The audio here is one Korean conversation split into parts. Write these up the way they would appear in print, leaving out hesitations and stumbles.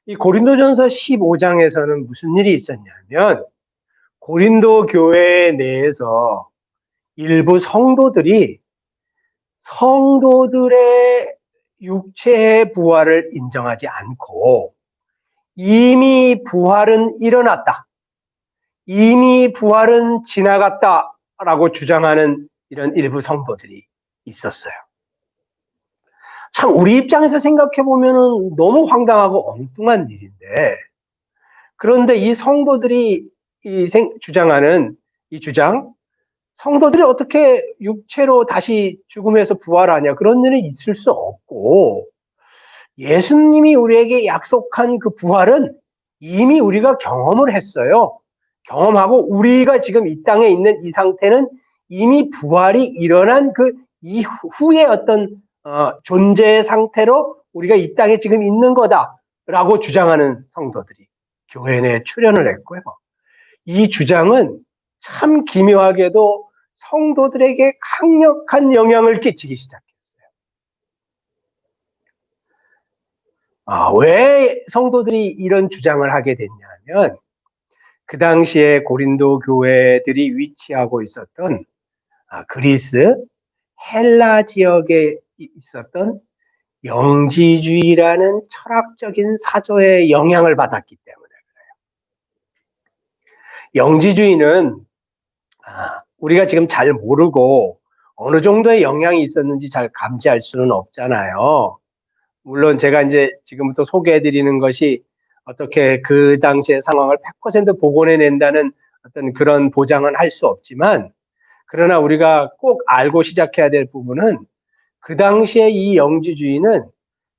이 고린도전서 15장에서는 무슨 일이 있었냐면 고린도 교회 내에서 일부 성도들이 성도들의 육체의 부활을 인정하지 않고 이미 부활은 일어났다, 이미 부활은 지나갔다라고 주장하는 이런 일부 성도들이 있었어요. 참 우리 입장에서 생각해 보면은 너무 황당하고 엉뚱한 일인데, 그런데 이 성도들이 주장하는 이 주장, 성도들이 어떻게 육체로 다시 죽음에서 부활하냐, 그런 일은 있을 수 없고 예수님이 우리에게 약속한 그 부활은 이미 우리가 경험을 했어요. 경험하고 우리가 지금 이 땅에 있는 이 상태는 이미 부활이 일어난 그 이후의 어떤 존재의 상태로 우리가 이 땅에 지금 있는 거다라고 주장하는 성도들이 교회 내에 출현을 했고요. 이 주장은 참 기묘하게도 성도들에게 강력한 영향을 끼치기 시작했어요. 왜 성도들이 이런 주장을 하게 됐냐면, 그 당시에 고린도 교회들이 위치하고 있었던 그리스, 헬라 지역에 있었던 영지주의라는 철학적인 사조의 영향을 받았기 때문에 그래요. 영지주의는 우리가 지금 잘 모르고 어느 정도의 영향이 있었는지 잘 감지할 수는 없잖아요. 물론 제가 이제 지금부터 소개해드리는 것이 어떻게 그 당시의 상황을 100% 복원해낸다는 어떤 그런 보장은 할 수 없지만, 그러나 우리가 꼭 알고 시작해야 될 부분은 그 당시에 이 영지주의는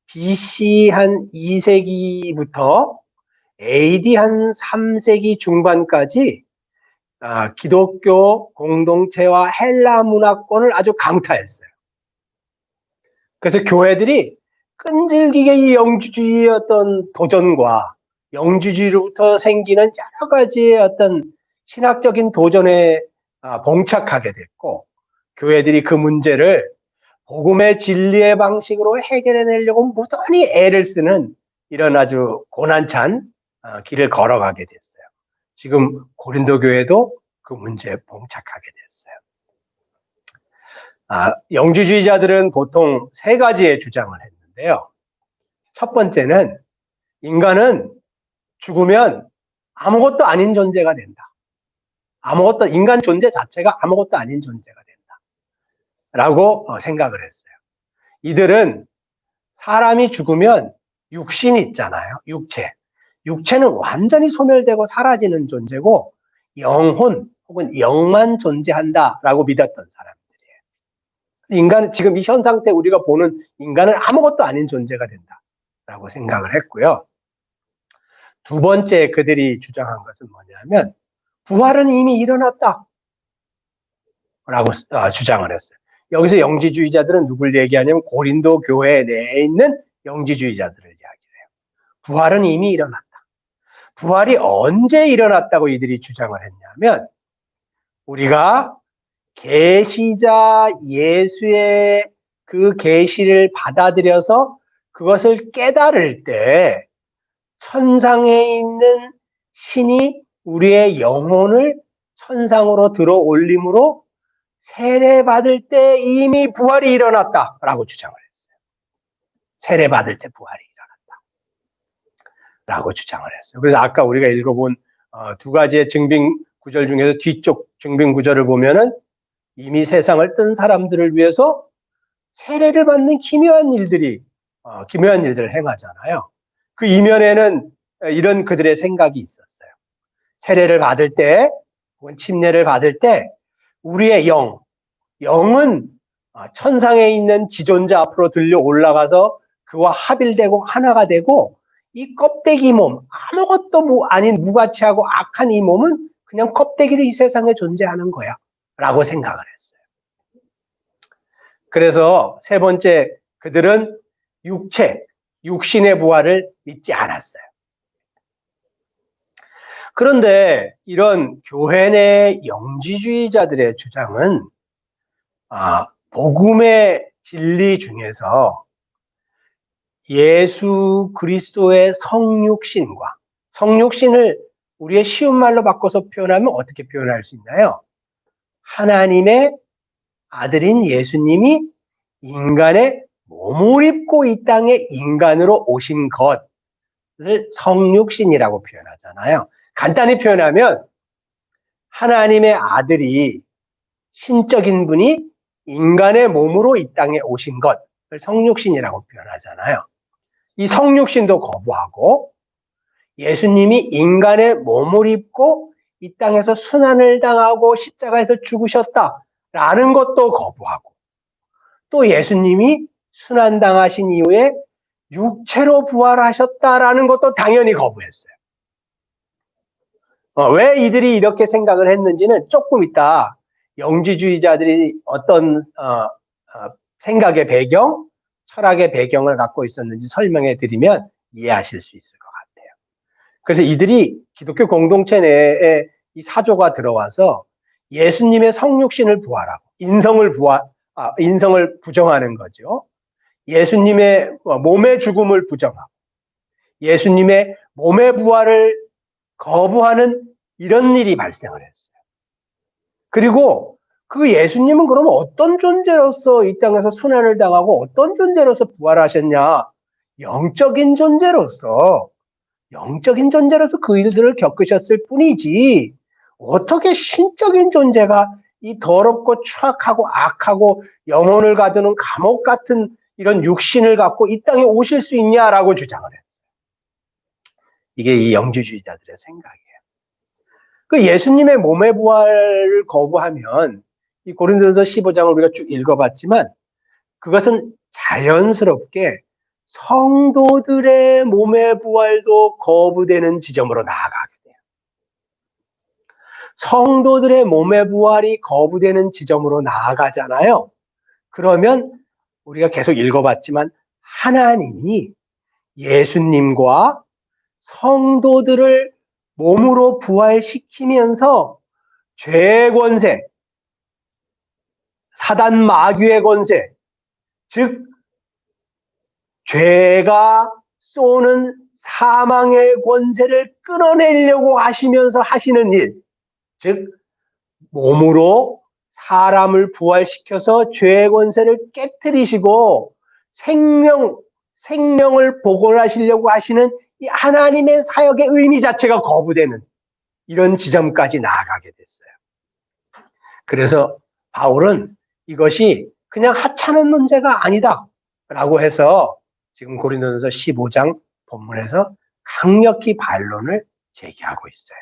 BC 한 2세기부터 AD 한 3세기 중반까지 기독교 공동체와 헬라 문화권을 아주 강타했어요. 그래서 교회들이 끈질기게 이 영지주의의 어떤 도전과 영지주의로부터 생기는 여러 가지의 어떤 신학적인 도전에 봉착하게 됐고, 교회들이 그 문제를 복음의 진리의 방식으로 해결해내려고 무던히 애를 쓰는 이런 아주 고난찬 길을 걸어가게 됐어요. 지금 고린도 교회도 그 문제에 봉착하게 됐어요. 영지주의자들은 보통 세 가지의 주장을 했는데요. 첫 번째는 인간은 죽으면 아무것도 아닌 존재가 된다. 인간 존재 자체가 아무것도 아닌 존재가 된다. 라고 생각을 했어요. 이들은 사람이 죽으면 육신이 있잖아요. 육체는 완전히 소멸되고 사라지는 존재고 영혼 혹은 영만 존재한다라고 믿었던 사람들이에요. 지금 이 현 상태 우리가 보는 인간은 아무것도 아닌 존재가 된다라고 생각을 했고요. 두 번째 그들이 주장한 것은 뭐냐면 부활은 이미 일어났다 라고 주장을 했어요. 여기서 영지주의자들은 누굴 얘기하냐면 고린도 교회 내에 있는 영지주의자들을 이야기해요. 부활은 이미 일어났다. 부활이 언제 일어났다고 이들이 주장을 했냐면, 우리가 계시자 예수의 그 계시를 받아들여서 그것을 깨달을 때 천상에 있는 신이 우리의 영혼을 천상으로 들어 올림으로 세례받을 때 이미 부활이 일어났다라고 주장을 했어요. 세례받을 때 부활이 일어났다라고 주장을 했어요. 그래서 아까 우리가 읽어본 두 가지의 증빙 구절 중에서 뒤쪽 증빙 구절을 보면은 이미 세상을 뜬 사람들을 위해서 세례를 받는 기묘한 일들을 행하잖아요. 그 이면에는 이런 그들의 생각이 있었어요. 세례를 받을 때 혹은 침례를 받을 때 우리의 영은 천상에 있는 지존자 앞으로 들려 올라가서 그와 합일되고 하나가 되고, 이 껍데기 몸, 아무것도 아닌 무가치하고 악한 이 몸은 그냥 껍데기로 이 세상에 존재하는 거야 라고 생각을 했어요. 그래서 세 번째, 그들은 육신의 부활을 믿지 않았어요. 그런데 이런 교회 내 영지주의자들의 주장은 복음의 진리 중에서 예수 그리스도의 성육신과, 성육신을 우리의 쉬운 말로 바꿔서 표현하면 어떻게 표현할 수 있나요? 하나님의 아들인 예수님이 인간의 몸을 입고 이 땅에 인간으로 오신 것을 성육신이라고 표현하잖아요. 간단히 표현하면 하나님의 아들이, 신적인 분이 인간의 몸으로 이 땅에 오신 것을 성육신이라고 표현하잖아요. 이 성육신도 거부하고 예수님이 인간의 몸을 입고 이 땅에서 순환을 당하고 십자가에서 죽으셨다라는 것도 거부하고, 또 예수님이 순환당하신 이후에 육체로 부활하셨다라는 것도 당연히 거부했어요. 왜 이들이 이렇게 생각을 했는지는 조금 이따 영지주의자들이 어떤 생각의 배경, 철학의 배경을 갖고 있었는지 설명해 드리면 이해하실 수 있을 것 같아요. 그래서 이들이 기독교 공동체 내에 이 사조가 들어와서 예수님의 성육신을 부활하고 인성을 부정하는 거죠. 예수님의 몸의 죽음을 부정하고 예수님의 몸의 부활을 거부하는 이런 일이 발생을 했어요. 그리고 그 예수님은 그러면 어떤 존재로서 이 땅에서 순환을 당하고 어떤 존재로서 부활하셨냐? 영적인 존재로서 그 일들을 겪으셨을 뿐이지, 어떻게 신적인 존재가 이 더럽고 추악하고 악하고 영혼을 가두는 감옥 같은 이런 육신을 갖고 이 땅에 오실 수 있냐라고 주장을 했어요. 이게 이 영주주의자들의 생각이에요. 그 예수님의 몸의 부활을 거부하면, 이 고린도전서 15장을 우리가 쭉 읽어봤지만 그것은 자연스럽게 성도들의 몸의 부활도 거부되는 지점으로 나아가게 돼요. 성도들의 몸의 부활이 거부되는 지점으로 나아가잖아요. 그러면 우리가 계속 읽어봤지만 하나님이 예수님과 성도들을 몸으로 부활시키면서 죄의 권세, 사단 마귀의 권세, 즉 죄가 쏘는 사망의 권세를 끊어내려고 하시면서 하시는 일, 즉 몸으로 사람을 부활시켜서 죄의 권세를 깨트리시고 생명을 복원하시려고 하시는 이 하나님의 사역의 의미 자체가 거부되는 이런 지점까지 나아가게 됐어요. 그래서 바울은 이것이 그냥 하찮은 문제가 아니다라고 해서 지금 고린도전서 15장 본문에서 강력히 반론을 제기하고 있어요.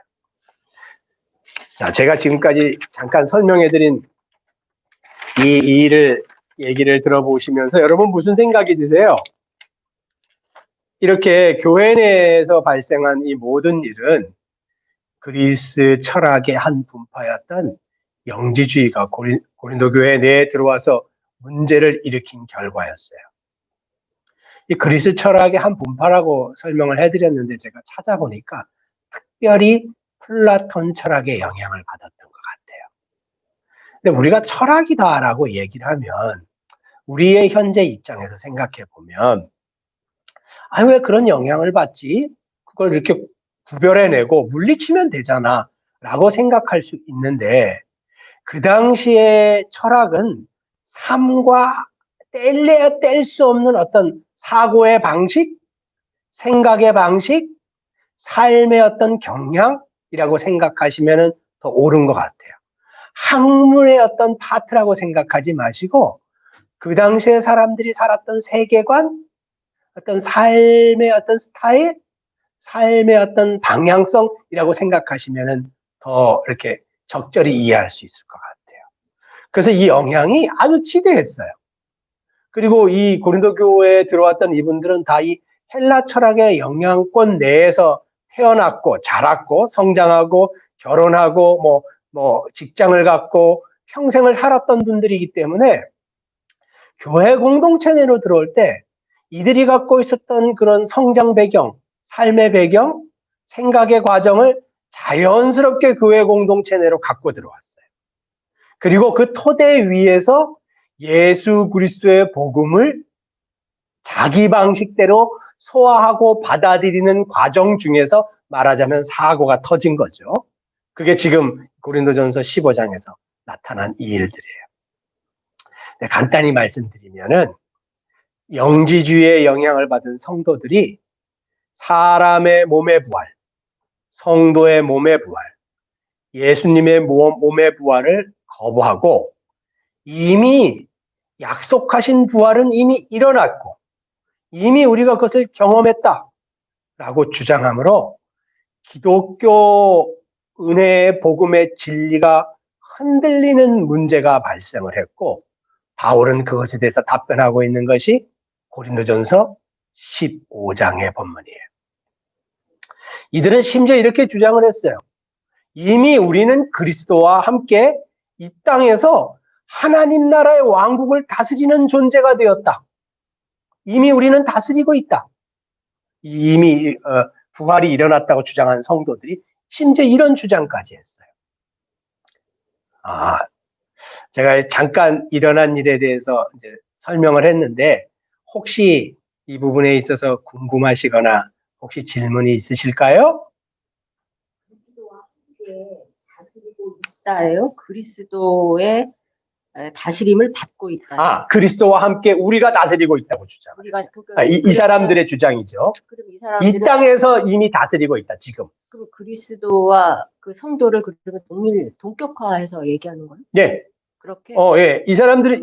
자, 제가 지금까지 잠깐 설명해드린 이 얘기를 들어보시면서 여러분 무슨 생각이 드세요? 이렇게 교회 내에서 발생한 이 모든 일은 그리스 철학의 한 분파였던 영지주의가 고린도 교회 내에 들어와서 문제를 일으킨 결과였어요. 이 그리스 철학의 한 분파라고 설명을 해드렸는데 제가 찾아보니까 특별히 플라톤 철학의 영향을 받았던 것 같아요. 근데 우리가 철학이다라고 얘기를 하면 우리의 현재 입장에서 생각해 보면 왜 그런 영향을 받지? 그걸 이렇게 구별해내고 물리치면 되잖아 라고 생각할 수 있는데, 그 당시의 철학은 삶과 뗄래야 뗄 수 없는 어떤 사고의 방식, 생각의 방식, 삶의 어떤 경향이라고 생각하시면 더 옳은 것 같아요. 학문의 어떤 파트라고 생각하지 마시고 그 당시에 사람들이 살았던 세계관, 어떤 삶의 어떤 스타일, 삶의 어떤 방향성이라고 생각하시면 더 이렇게 적절히 이해할 수 있을 것 같아요. 그래서 이 영향이 아주 지대했어요. 그리고 이 고린도 교회에 들어왔던 이분들은 다 이 헬라 철학의 영향권 내에서 태어났고 자랐고 성장하고 결혼하고 직장을 갖고 평생을 살았던 분들이기 때문에 교회 공동체 내로 들어올 때 이들이 갖고 있었던 그런 성장 배경, 삶의 배경, 생각의 과정을 자연스럽게 교회 공동체 내로 갖고 들어왔어요. 그리고 그 토대 위에서 예수 그리스도의 복음을 자기 방식대로 소화하고 받아들이는 과정 중에서 말하자면 사고가 터진 거죠. 그게 지금 고린도전서 15장에서 나타난 이 일들이에요. 네, 간단히 말씀드리면은 영지주의의 영향을 받은 성도들이 사람의 몸의 부활, 성도의 몸의 부활, 예수님의 몸의 부활을 거부하고 이미 약속하신 부활은 이미 일어났고 이미 우리가 그것을 경험했다라고 주장하므로 기독교 은혜의 복음의 진리가 흔들리는 문제가 발생을 했고 바울은 그것에 대해서 답변하고 있는 것이 고린도전서 15장의 본문이에요. 이들은 심지어 이렇게 주장을 했어요. 이미 우리는 그리스도와 함께 이 땅에서 하나님 나라의 왕국을 다스리는 존재가 되었다. 이미 우리는 다스리고 있다. 이미 부활이 일어났다고 주장한 성도들이 심지어 이런 주장까지 했어요. 제가 잠깐 일어난 일에 대해서 이제 설명을 했는데 혹시 이 부분에 있어서 궁금하시거나 혹시 질문이 있으실까요? 그리스도와 함께 다스리고 있다예요? 그리스도의 다스림을 받고 있다. 그리스도와 함께 우리가 다스리고 있다고 주장했어요. 이 사람들의 주장이죠. 그럼 이 사람들은 이 땅에서 이미 다스리고 있다, 지금. 그럼 그리스도와 그 성도를 그러면 동격화해서 얘기하는 거예요? 네. 그렇게? 예. 이 사람들은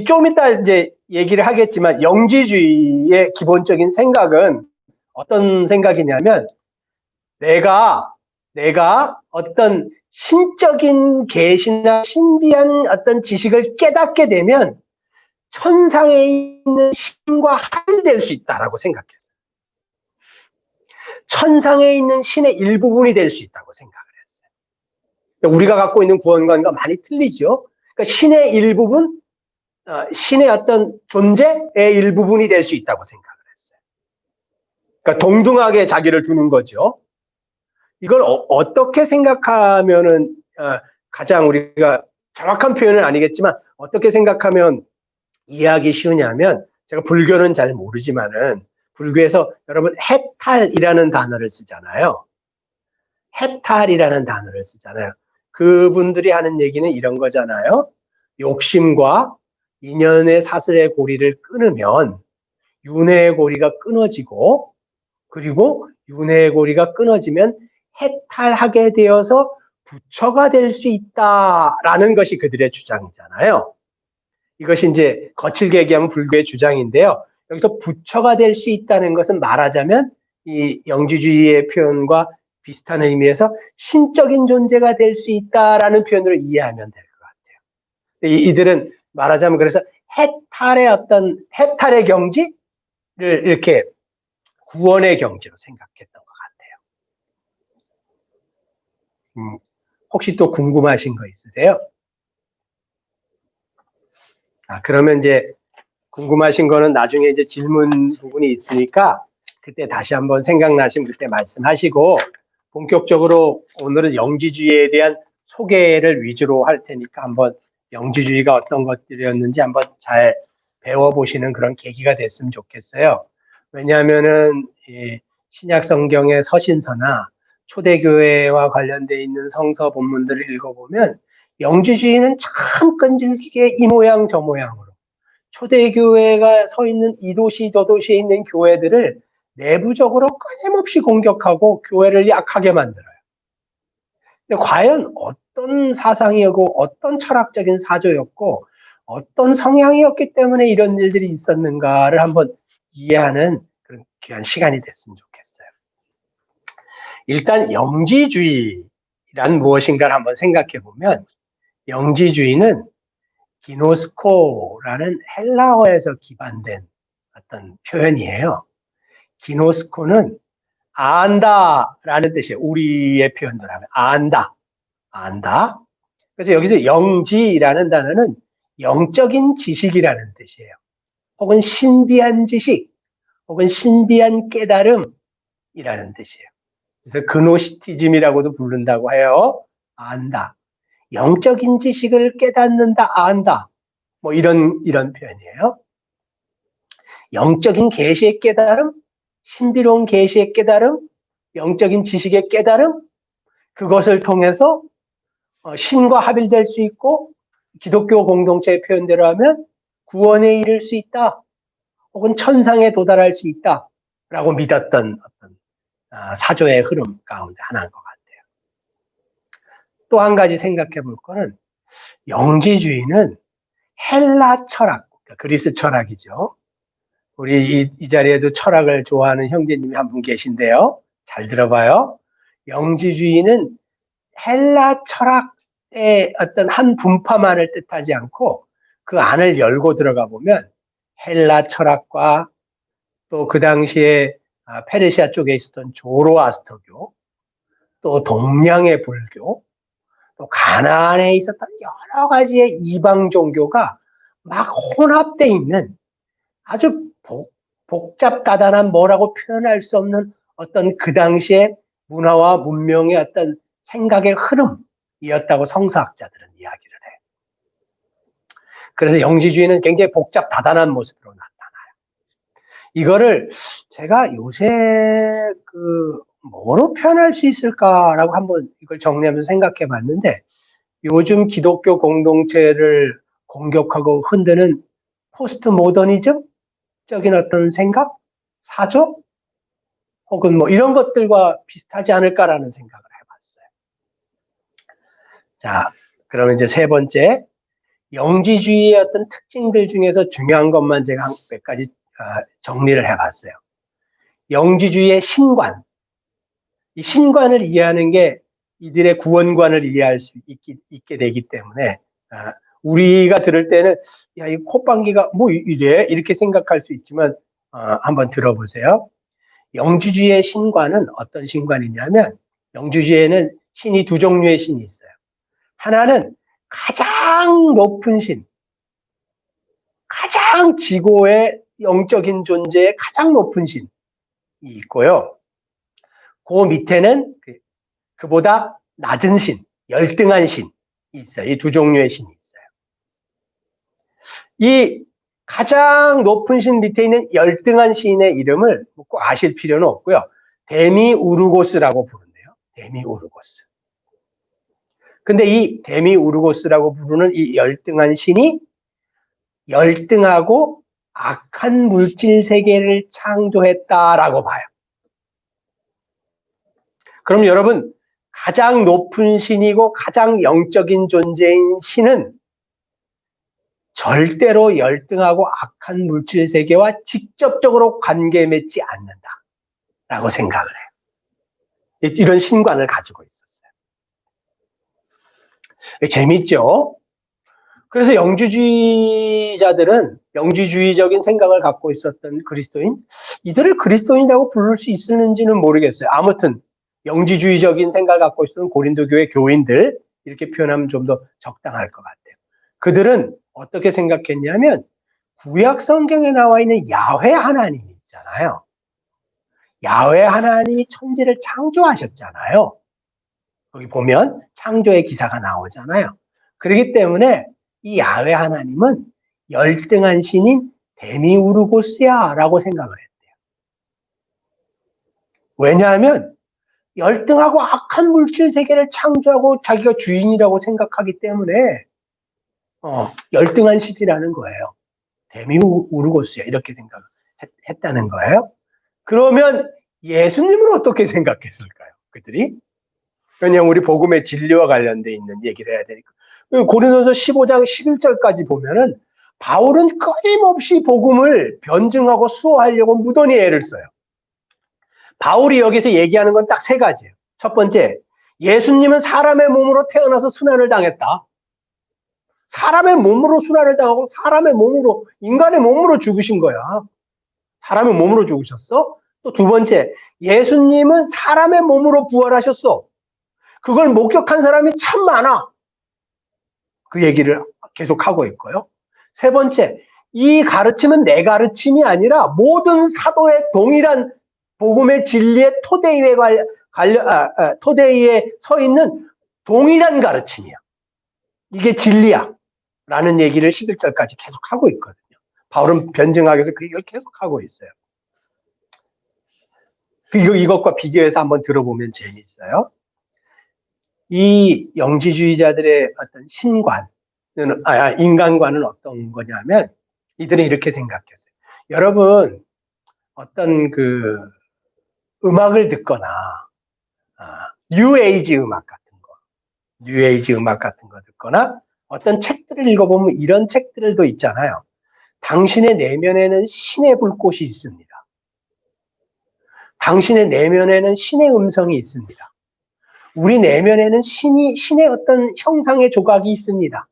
좀 이따 이제 얘기를 하겠지만 영지주의의 기본적인 생각은 어떤 생각이냐면 내가 어떤 신적인 계시나 신비한 어떤 지식을 깨닫게 되면 천상에 있는 신과 하나 될 수 있다라고 생각했어요. 천상에 있는 신의 일부분이 될 수 있다고 생각을 했어요. 우리가 갖고 있는 구원관과 많이 틀리죠. 그러니까 신의 일부분, 신의 어떤 존재의 일부분이 될 수 있다고 생각을 했어요. 그러니까 동등하게 자기를 두는 거죠. 이걸 어떻게 생각하면은 가장 우리가 정확한 표현은 아니겠지만 어떻게 생각하면 이해하기 쉬우냐면 제가 불교는 잘 모르지만은 불교에서 여러분 해탈이라는 단어를 쓰잖아요. 해탈이라는 단어를 쓰잖아요. 그분들이 하는 얘기는 이런 거잖아요. 욕심과 인연의 사슬의 고리를 끊으면 윤회의 고리가 끊어지고 그리고 윤회의 고리가 끊어지면 해탈하게 되어서 부처가 될 수 있다라는 것이 그들의 주장이잖아요. 이것이 이제 거칠게 얘기하면 불교의 주장인데요. 여기서 부처가 될 수 있다는 것은 말하자면 이 영지주의의 표현과 비슷한 의미에서 신적인 존재가 될 수 있다라는 표현으로 이해하면 될 것 같아요. 이들은 말하자면 그래서 해탈의 경지를 이렇게 구원의 경지로 생각했던 것 같아요. 혹시 또 궁금하신 거 있으세요? 그러면 이제 궁금하신 거는 나중에 이제 질문 부분이 있으니까 그때 다시 한번 생각나시면 그때 말씀하시고 본격적으로 오늘은 영지주의에 대한 소개를 위주로 할 테니까 한번 영지주의가 어떤 것들이었는지 한번 잘 배워보시는 그런 계기가 됐으면 좋겠어요. 왜냐하면은 신약 성경의 서신서나 초대교회와 관련되어 있는 성서 본문들을 읽어보면 영지주의는 참 끈질기게 이 모양 저 모양으로 초대교회가 서 있는 이 도시 저 도시에 있는 교회들을 내부적으로 끊임없이 공격하고 교회를 약하게 만들어요. 근데 과연 어떤 사상이었고 어떤 철학적인 사조였고 어떤 성향이었기 때문에 이런 일들이 있었는가를 한번 이해하는 그런 귀한 시간이 됐으면 좋겠어요. 일단 영지주의란 무엇인가를 한번 생각해 보면 영지주의는 기노스코라는 헬라어에서 기반된 어떤 표현이에요. 기노스코는 안다라는 뜻이에요. 우리의 표현대로 하면 안다. 그래서 여기서 영지라는 단어는 영적인 지식이라는 뜻이에요. 혹은 신비한 지식, 혹은 신비한 깨달음이라는 뜻이에요. 그래서 그노시티즘이라고도 부른다고 해요. 안다. 영적인 지식을 깨닫는다, 안다. 뭐 이런 표현이에요. 영적인 계시의 깨달음, 신비로운 계시의 깨달음, 영적인 지식의 깨달음, 그것을 통해서 신과 합일될 수 있고 기독교 공동체의 표현대로 하면 구원에 이를 수 있다. 혹은 천상에 도달할 수 있다라고 믿었던 어떤 사조의 흐름 가운데 하나인 것 같아요. 또 한 가지 생각해 볼 거는 영지주의는 헬라 철학, 그러니까 그리스 철학이죠. 우리 이 자리에도 철학을 좋아하는 형제님이 한 분 계신데요. 잘 들어봐요. 영지주의는 헬라 철학의 어떤 한 분파만을 뜻하지 않고 그 안을 열고 들어가 보면 헬라 철학과 또 그 당시에 페르시아 쪽에 있었던 조로아스터교, 또 동양의 불교, 또 가나안에 있었던 여러 가지의 이방 종교가 막 혼합되어 있는 아주 복잡다단한 뭐라고 표현할 수 없는 어떤 그 당시의 문화와 문명의 어떤 생각의 흐름이었다고 성서학자들은 이야기를 해요. 그래서 영지주의는 굉장히 복잡다단한 모습으로 나타나요. 이거를 제가 요새 뭐로 표현할 수 있을까라고 한번 이걸 정리하면서 생각해 봤는데, 요즘 기독교 공동체를 공격하고 흔드는 포스트 모더니즘적인 어떤 생각, 사조, 혹은 뭐 이런 것들과 비슷하지 않을까라는 생각을 해봤어요. 자, 그러면 이제 세 번째, 영지주의의 어떤 특징들 중에서 중요한 것만 제가 몇 가지 정리를 해봤어요. 영지주의의 신관, 이 신관을 이해하는 게 이들의 구원관을 이해할 수 있게 되기 때문에 우리가 들을 때는 야, 이 콧방귀가 뭐 이래? 이렇게 생각할 수 있지만 한번 들어보세요. 영지주의의 신관은 어떤 신관이냐면, 영지주의에는 신이 두 종류의 신이 있어요. 하나는 가장 높은 신, 가장 지고의 영적인 존재의 가장 높은 신이 있고요. 그 밑에는 그보다 낮은 신, 열등한 신이 있어요. 이 두 종류의 신이 있어요. 이 가장 높은 신 밑에 있는 열등한 신의 이름을 꼭 아실 필요는 없고요. 데미우르고스라고 부른대요. 데미우르고스. 근데 이 데미우르고스라고 부르는 이 열등한 신이 열등하고 악한 물질 세계를 창조했다라고 봐요. 그럼 여러분, 가장 높은 신이고 가장 영적인 존재인 신은 절대로 열등하고 악한 물질 세계와 직접적으로 관계 맺지 않는다라고 생각을 해요. 이런 신관을 가지고 있었어요. 재밌죠? 그래서 영지주의자들은 영지주의적인 생각을 갖고 있었던 그리스도인, 이들을 그리스도인이라고 부를 수 있었는지는 모르겠어요. 아무튼 영지주의적인 생각을 갖고 있었던 고린도 교회 교인들, 이렇게 표현하면 좀 더 적당할 것 같아요. 그들은 어떻게 생각했냐면, 구약 성경에 나와 있는 야훼 하나님이 있잖아요. 야훼 하나님이 천지를 창조하셨잖아요. 거기 보면 창조의 기사가 나오잖아요. 그렇기 때문에 이 야훼 하나님은 열등한 신인 데미우르고스야라고 생각을 했대요. 왜냐하면 열등하고 악한 물질 세계를 창조하고 자기가 주인이라고 생각하기 때문에 열등한 신이라는 거예요. 데미우르고스야, 이렇게 생각했다는 거예요. 그러면 예수님은 어떻게 생각했을까요? 그들이? 왜냐하면 우리 복음의 진리와 관련돼 있는 얘기를 해야 되니까. 고린도서 15장 11절까지 보면은 바울은 끊임없이 복음을 변증하고 수호하려고 무던히 애를 써요. 바울이 여기서 얘기하는 건 딱 세 가지예요. 첫 번째, 예수님은 사람의 몸으로 태어나서 순환을 당했다. 사람의 몸으로 순환을 당하고 사람의 몸으로, 인간의 몸으로 죽으신 거야. 사람의 몸으로 죽으셨어. 또 두 번째, 예수님은 사람의 몸으로 부활하셨어. 그걸 목격한 사람이 참 많아. 그 얘기를 계속 하고 있고요. 세 번째, 이 가르침은 내 가르침이 아니라 모든 사도의 동일한 복음의 진리의 토대에 서 있는 동일한 가르침이야. 이게 진리야. 라는 얘기를 11절까지 계속 하고 있거든요. 바울은 변증하기 위해서 그 얘기를 계속하고 있어요. 그리고 이것과 비교해서 한번 들어보면 재미있어요. 이 영지주의자들의 어떤 인간관은 어떤 거냐면 이들은 이렇게 생각했어요. 여러분 어떤 그 음악을 듣거나 뉴에이지 음악 같은 거 듣거나 어떤 책들을 읽어보면 이런 책들도 있잖아요. 당신의 내면에는 신의 불꽃이 있습니다. 당신의 내면에는 신의 음성이 있습니다. 우리 내면에는 신의 어떤 형상의 조각이 있습니다.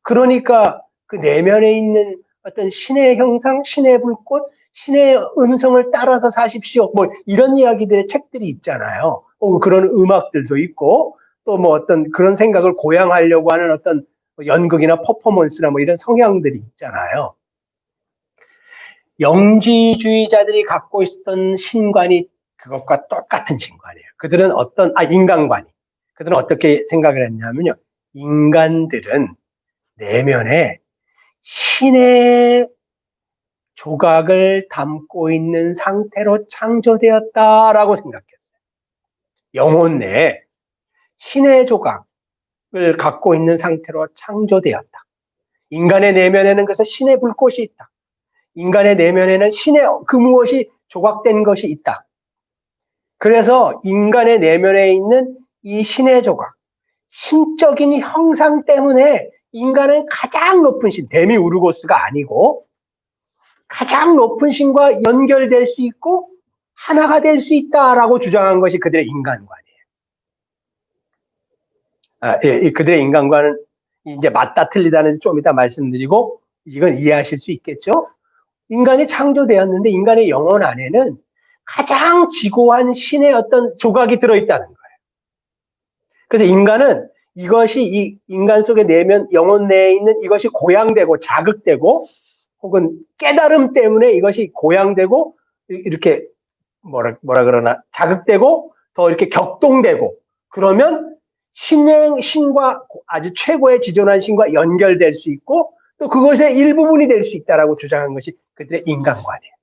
그러니까 그 내면에 있는 어떤 신의 형상, 신의 불꽃, 신의 음성을 따라서 사십시오. 이런 이야기들의 책들이 있잖아요. 그런 음악들도 있고, 또 어떤 그런 생각을 고양하려고 하는 어떤 연극이나 퍼포먼스나 이런 성향들이 있잖아요. 영지주의자들이 갖고 있었던 신관이 그것과 똑같은 신관이에요. 그들은 인간관이. 그들은 어떻게 생각을 했냐면요. 인간들은 내면에 신의 조각을 담고 있는 상태로 창조되었다라고 생각했어요. 영혼 내에 신의 조각을 갖고 있는 상태로 창조되었다. 인간의 내면에는 그래서 신의 불꽃이 있다. 인간의 내면에는 신의 그 무엇이 조각된 것이 있다. 그래서 인간의 내면에 있는 이 신의 조각, 신적인 형상 때문에 인간은 가장 높은 신, 데미우르고스가 아니고 가장 높은 신과 연결될 수 있고 하나가 될 수 있다라고 주장한 것이 그들의 인간관이에요. 그들의 인간관은 이제 맞다 틀리다는 좀 이따 말씀드리고 이건 이해하실 수 있겠죠? 인간이 창조되었는데 인간의 영혼 안에는 가장 지고한 신의 어떤 조각이 들어있다는 거예요. 그래서 인간은 이것이 이 인간 속의 내면, 영혼 내에 있는 이것이 고양되고 자극되고 혹은 깨달음 때문에 이것이 고양되고 이렇게 뭐라 그러나 자극되고 더 이렇게 격동되고 그러면 신과 아주 최고의 지존한 신과 연결될 수 있고 또 그것의 일부분이 될 수 있다라고 주장한 것이 그들의 인간관이에요.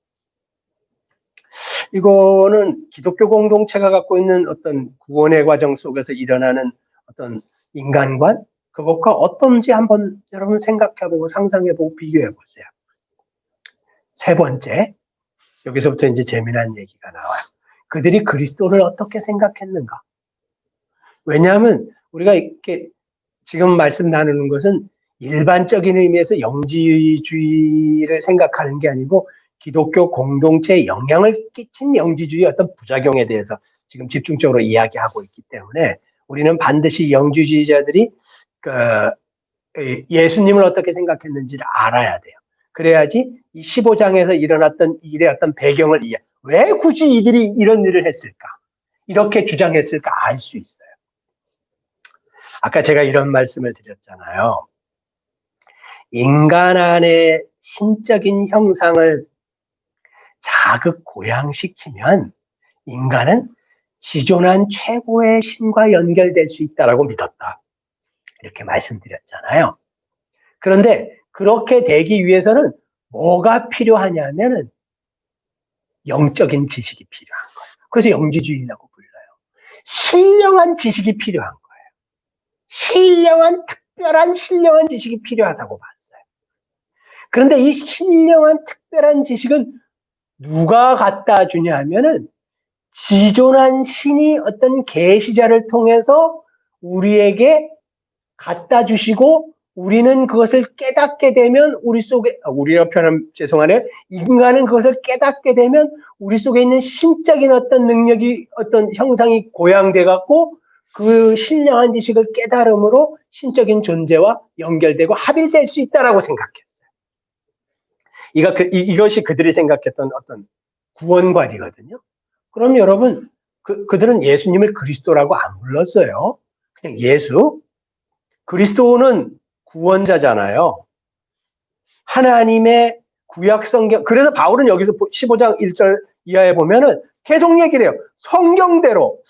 이거는 기독교 공동체가 갖고 있는 어떤 구원의 과정 속에서 일어나는 어떤 인간관 그것과 어떤지 한번 여러분 생각해보고 상상해보고 비교해보세요. 세 번째, 여기서부터 이제 재미난 얘기가 나와요. 그들이 그리스도를 어떻게 생각했는가? 왜냐하면 우리가 이렇게 지금 말씀 나누는 것은 일반적인 의미에서 영지주의를 생각하는 게 아니고 기독교 공동체에 영향을 끼친 영지주의 어떤 부작용에 대해서 지금 집중적으로 이야기하고 있기 때문에 우리는 반드시 영지주의자들이 예수님을 어떻게 생각했는지를 알아야 돼요. 그래야지 이 15장에서 일어났던 일의 어떤 배경을 왜 굳이 이들이 이런 일을 했을까? 이렇게 주장했을까? 알 수 있어요. 아까 제가 이런 말씀을 드렸잖아요. 인간 안에 신적인 형상을 자극 고양시키면 인간은 지존한 최고의 신과 연결될 수 있다라고 믿었다. 이렇게 말씀드렸잖아요. 그런데 그렇게 되기 위해서는 뭐가 필요하냐면은 영적인 지식이 필요한 거예요. 그래서 영지주의라고 불러요. 신령한 지식이 필요한 거예요. 특별한 신령한 지식이 필요하다고 봤어요. 그런데 이 신령한 특별한 지식은 누가 갖다 주냐 하면은 지존한 신이 어떤 계시자를 통해서 우리에게 갖다 주시고 우리는 그것을 깨닫게 되면 우리가 표현하면 죄송하네요. 인간은 그것을 깨닫게 되면 우리 속에 있는 신적인 어떤 능력이 어떤 형상이 고양돼 갖고 그 신령한 지식을 깨달음으로 신적인 존재와 연결되고 합일될 수 있다라고 생각했어요. 이것이 그들이 생각했던 어떤 구원관이거든요. 그럼 여러분, 그들은 예수님을 그리스도라고 안 불렀어요. 그냥 예수. 그리스도는 구원자잖아요. 하나님의 구약 성경. 그래서 바울은 여기서 15장 1절 이하에 보면은 계속 얘기를 해요. 성경대로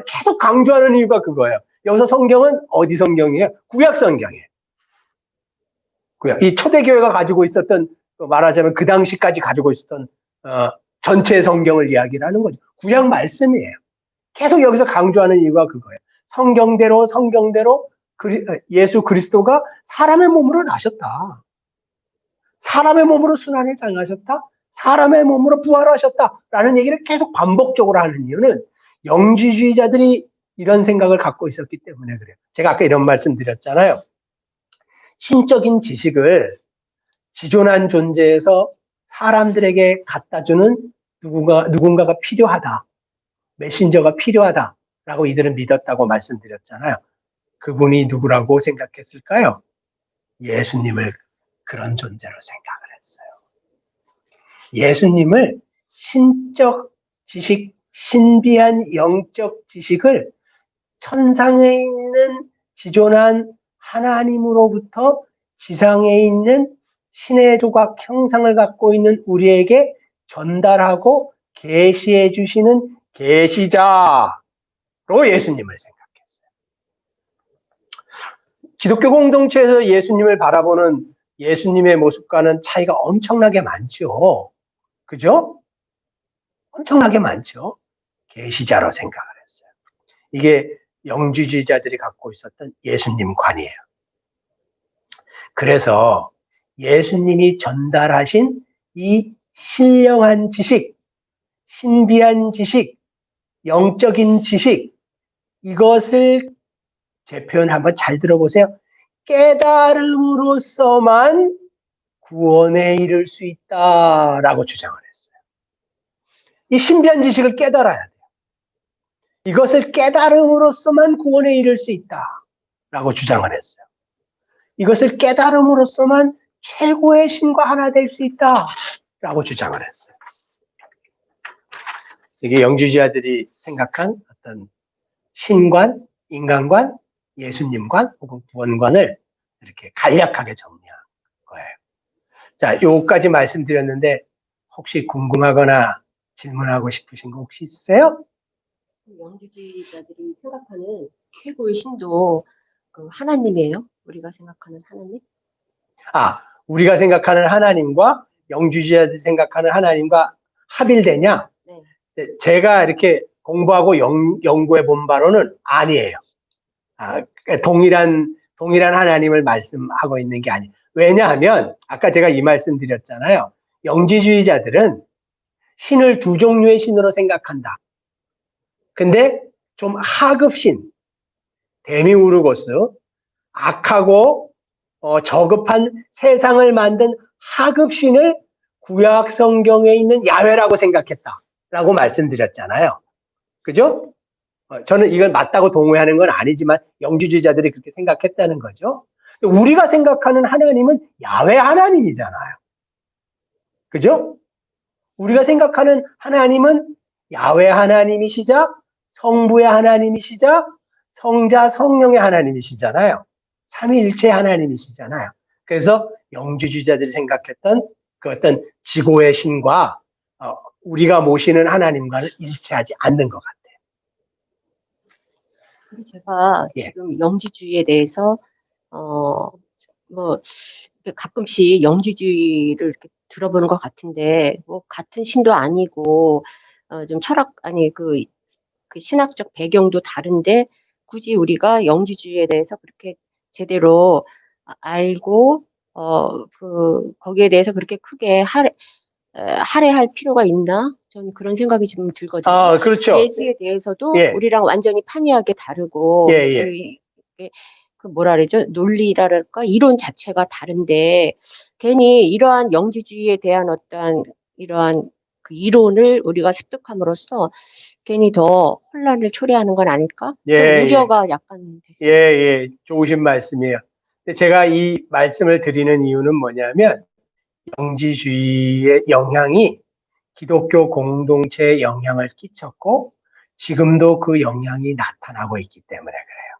계속 강조하는 이유가 그거예요. 여기서 성경은 어디 성경이에요? 구약 성경이에요. 이 초대교회가 가지고 있었던 말하자면 그 당시까지 가지고 있었던 전체 성경을 이야기를 하는 거죠. 구약 말씀이에요. 계속 여기서 강조하는 이유가 그거예요. 성경대로 예수 그리스도가 사람의 몸으로 나셨다. 사람의 몸으로 순환을 당하셨다. 사람의 몸으로 부활하셨다라는 얘기를 계속 반복적으로 하는 이유는 영지주의자들이 이런 생각을 갖고 있었기 때문에 그래요. 제가 아까 이런 말씀 드렸잖아요. 신적인 지식을 지존한 존재에서 사람들에게 갖다 주는 누군가가 필요하다. 메신저가 필요하다라고 이들은 믿었다고 말씀드렸잖아요. 그분이 누구라고 생각했을까요? 예수님을 그런 존재로 생각을 했어요. 예수님을 신적 지식, 신비한 영적 지식을 천상에 있는 지존한 하나님으로부터 지상에 있는 신의 조각 형상을 갖고 있는 우리에게 전달하고 계시해 주시는 계시자로 예수님을 생각했어요. 기독교 공동체에서 예수님을 바라보는 예수님의 모습과는 차이가 엄청나게 많죠. 그죠? 엄청나게 많죠. 계시자로 생각을 했어요. 이게 영지주의자들이 갖고 있었던 예수님관이에요. 그래서 예수님이 전달하신 이 신령한 지식, 신비한 지식, 영적인 지식, 이것을 제 표현 한번 잘 들어보세요. 깨달음으로써만 구원에 이를 수 있다라고 주장을 했어요. 이 신비한 지식을 깨달아야 돼요. 이것을 깨달음으로써만 구원에 이를 수 있다라고 주장을 했어요. 이것을 깨달음으로써만 최고의 신과 하나 될 수 있다라고 주장을 했어요. 이게 영주주의자들이 생각한 어떤 신관, 인간관, 예수님관 혹은 구원관을 이렇게 간략하게 정리한 거예요. 자, 요까지 말씀드렸는데 혹시 궁금하거나 질문하고 싶으신 거 혹시 있으세요? 영주주의자들이 생각하는 최고의 신도 그 하나님이에요? 우리가 생각하는 하나님? 우리가 생각하는 하나님과 영주주의자들이 생각하는 하나님과 합일되냐? 네. 제가 이렇게 공부하고 연구해 본 바로는 아니에요. 동일한 하나님을 말씀하고 있는 게 아니에요. 왜냐하면 아까 제가 이 말씀 드렸잖아요. 영지주의자들은 신을 두 종류의 신으로 생각한다. 근데 좀 하급신, 데미우르고스, 악하고 저급한 세상을 만든 하급신을 구약 성경에 있는 야훼라고 생각했다라고 말씀드렸잖아요. 그죠? 저는 이걸 맞다고 동의하는 건 아니지만 영주주의자들이 그렇게 생각했다는 거죠. 우리가 생각하는 하나님은 야훼 하나님이잖아요. 그죠? 우리가 생각하는 하나님은 야훼 하나님이시자 성부의 하나님이시자 성자 성령의 하나님이시잖아요. 삼위일체 하나님이시잖아요. 그래서 영주주의자들이 생각했던 그 어떤 지고의 신과 우리가 모시는 하나님과는 일치하지 않는 것 같아요. 근데 제가 지금 영지주의에 대해서 가끔씩 영지주의를 이렇게 들어보는 것 같은데 뭐 같은 신도 아니고 좀 그 신학적 배경도 다른데 굳이 우리가 영지주의에 대해서 그렇게 제대로 알고 거기에 대해서 그렇게 크게 할애할 필요가 있나? 저는 그런 생각이 지금 들거든요. 그렇죠. 예수에 대해서도 우리랑 완전히 판이하게 다르고 그 뭐라 그러죠? 논리랄까 이론 자체가 다른데 괜히 이러한 영지주의에 대한 어떠한 이러한 그 이론을 우리가 습득함으로써 괜히 더 혼란을 초래하는 건 아닐까? 좀 우려가 약간 됐어요. 좋으신 말씀이에요. 근데 제가 이 말씀을 드리는 이유는 뭐냐면 영지주의의 영향이 기독교 공동체에 영향을 끼쳤고 지금도 그 영향이 나타나고 있기 때문에 그래요.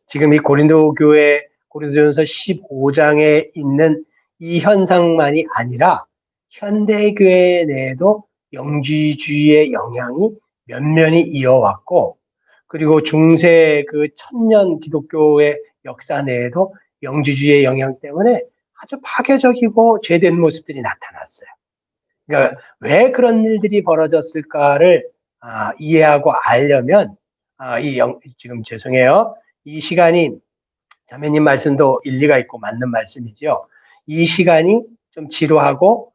지금 이 고린도전서 15장에 있는 이 현상만이 아니라 현대교회 내에도 영지주의의 영향이 면면히 이어왔고 그리고 중세 그 천년 기독교의 역사 내에도 영지주의의 영향 때문에 아주 파괴적이고 죄된 모습들이 나타났어요. 그러니까 왜 그런 일들이 벌어졌을까를 이해하고 알려면 지금 죄송해요. 이 시간이 자매님 말씀도 일리가 있고 맞는 말씀이죠. 이 시간이 좀 지루하고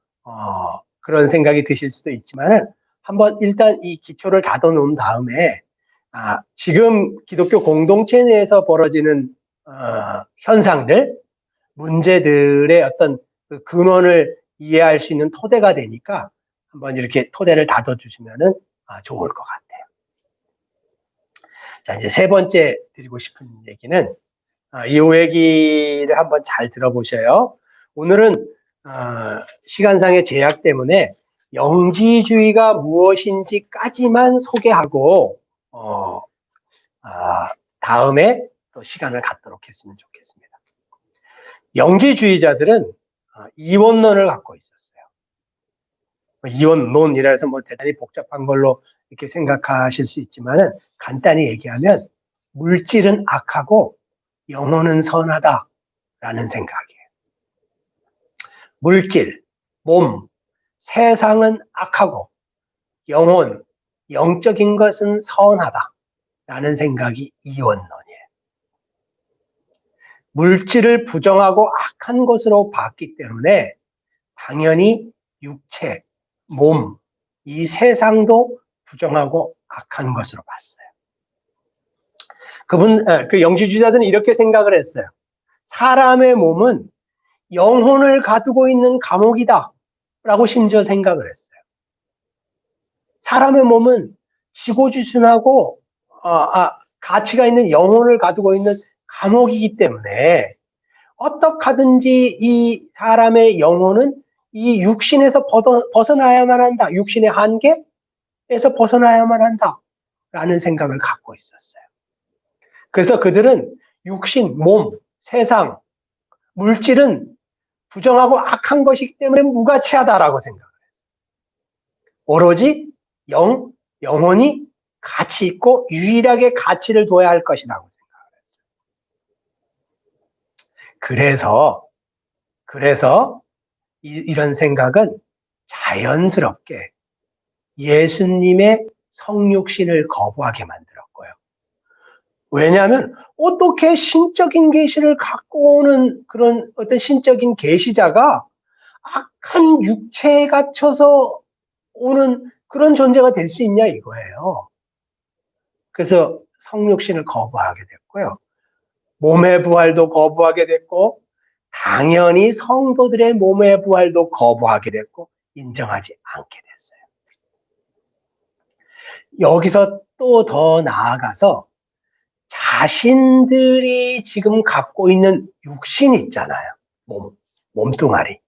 그런 생각이 드실 수도 있지만은 한번 일단 이 기초를 다져 놓은 다음에 지금 기독교 공동체 내에서 벌어지는 현상들, 문제들의 어떤 그 근원을 이해할 수 있는 토대가 되니까 한번 이렇게 토대를 다져 주시면은 좋을 것 같아요. 자, 이제 세 번째 드리고 싶은 얘기는 이 얘기를 한번 잘 들어보셔요. 오늘은 시간상의 제약 때문에 영지주의가 무엇인지까지만 소개하고 다음에 또 시간을 갖도록 했으면 좋겠습니다. 영지주의자들은 이원론을 갖고 있었어요. 이원론이라 해서 뭐 대단히 복잡한 걸로 이렇게 생각하실 수 있지만은 간단히 얘기하면 물질은 악하고 영혼은 선하다라는 생각이에요. 물질, 몸, 세상은 악하고 영혼, 영적인 것은 선하다라는 생각이 이원론이에요. 물질을 부정하고 악한 것으로 봤기 때문에 당연히 육체, 몸, 이 세상도 부정하고 악한 것으로 봤어요. 그 영지주의자들은 이렇게 생각을 했어요. 사람의 몸은 영혼을 가두고 있는 감옥이다 라고 심지어 생각을 했어요. 사람의 몸은 지고지순하고 가치가 있는 영혼을 가두고 있는 감옥이기 때문에 어떻게 하든지 이 사람의 영혼은 이 육신에서 벗어나야만 한다. 육신의 한계에서 벗어나야만 한다 라는 생각을 갖고 있었어요. 그래서 그들은 육신, 몸, 세상, 물질은 부정하고 악한 것이기 때문에 무가치하다라고 생각을 했어요. 오로지 영혼이 가치 있고 유일하게 가치를 둬야 할 것이라고 생각을 했어요. 그래서 이런 생각은 자연스럽게 예수님의 성육신을 거부하게 만들었고요. 왜냐하면 어떻게 신적인 계시를 갖고 오는 그런 어떤 신적인 계시자가 악한 육체에 갇혀서 오는 그런 존재가 될 수 있냐 이거예요. 그래서 성육신을 거부하게 됐고요. 몸의 부활도 거부하게 됐고 당연히 성도들의 몸의 부활도 거부하게 됐고 인정하지 않게 됐어요. 여기서 또 더 나아가서 자신들이 지금 갖고 있는 육신 있잖아요. 몸뚱아리.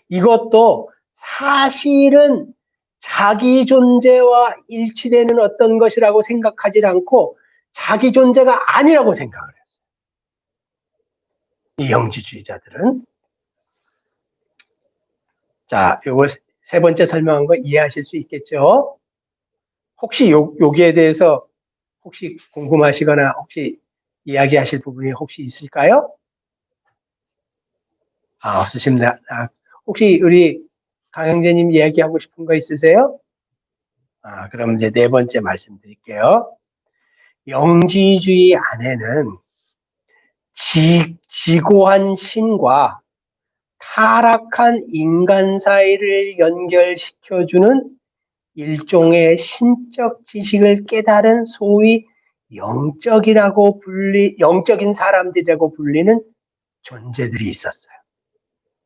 이것도 사실은 자기 존재와 일치되는 어떤 것이라고 생각하지 않고 자기 존재가 아니라고 생각을 했어요. 이 영지주의자들은. 자, 요거 세 번째 설명한 거 이해하실 수 있겠죠? 혹시 여기에 대해서 혹시 궁금하시거나 혹시 이야기하실 부분이 혹시 있을까요? 없으십니다. 혹시 우리 강형제님 이야기하고 싶은 거 있으세요? 그럼 이제 네 번째 말씀드릴게요. 영지주의 안에는 지고한 신과 타락한 인간 사이를 연결시켜주는 일종의 신적 지식을 깨달은 소위 영적인 사람들이라고 불리는 존재들이 있었어요.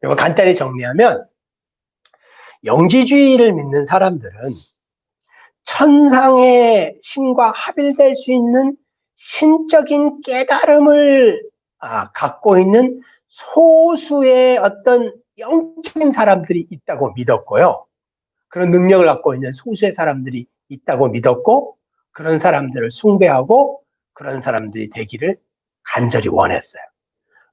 이거 간단히 정리하면 영지주의를 믿는 사람들은 천상의 신과 합일될 수 있는 신적인 깨달음을 갖고 있는 소수의 어떤 영적인 사람들이 있다고 믿었고요. 그런 능력을 갖고 있는 소수의 사람들이 있다고 믿었고 그런 사람들을 숭배하고 그런 사람들이 되기를 간절히 원했어요.